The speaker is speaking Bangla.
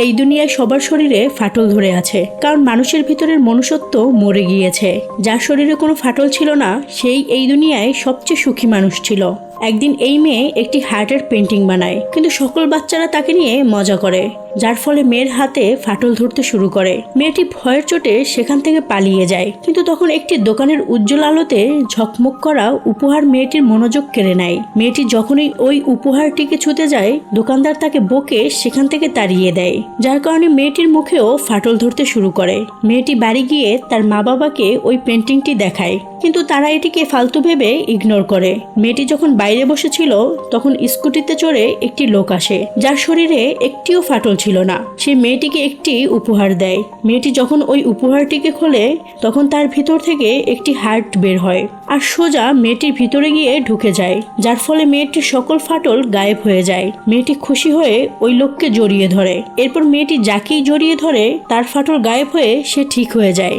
এই দুনিয়ায় সবার শরীরে ফাটল ধরে আছে, কারণ মানুষের ভিতরের মনুষ্যত্ব মরে গিয়েছে। যার শরীরে কোনো ফাটল ছিল না, সেই এই দুনিয়ায় সবচেয়ে সুখী মানুষ ছিল। একদিন এই মেয়ে একটি হার্টের পেন্টিং বানায়, কিন্তু সকল বাচ্চারা তাকে নিয়ে মজা করে, যার ফলে মেয়ের হাতে ফাটল ধরতে শুরু করে। মেয়েটি ভয়ের চোটে সেখান থেকে পালিয়ে যায়, কিন্তু তখন একটি দোকানের উজ্জ্বল আলোতে ঝকমক করা উপহার মেয়েটির মনোযোগ কেড়ে নেয়। মেয়েটি যখনই ওই উপহারটিকে ছুঁতে যায়, দোকানদার তাকে বকে সেখান থেকে তাড়িয়ে দেয়, যার কারণে মেয়েটির মুখেও ফাটল ধরতে শুরু করে। মেয়েটি বাড়ি গিয়ে তার মা বাবাকে ওই পেন্টিংটি দেখায়, কিন্তু তারা এটিকে ফালতু ভেবে ইগনোর করে। মেয়েটি যখন বাইরে বসেছিল, তখন স্কুটিতে চড়ে একটি লোক আসে, যার শরীরে একটিও ফাটল ছিল না। সে মেয়েটিকে একটি উপহার দেয়। মেয়েটি যখন ওই উপহারটিকে খোলে, তখন তার ভিতর থেকে একটি হার্ট বের হয় আর সোজা মেয়েটির ভিতরে গিয়ে ঢুকে যায়, যার ফলে মেয়েটির সকল ফাটল গায়েব হয়ে যায়। মেয়েটি খুশি হয়ে ওই লোককে জড়িয়ে ধরে। এরপর মেয়েটি যাকেই জড়িয়ে ধরে, তার ফাটল গায়েব হয়ে সে ঠিক হয়ে যায়।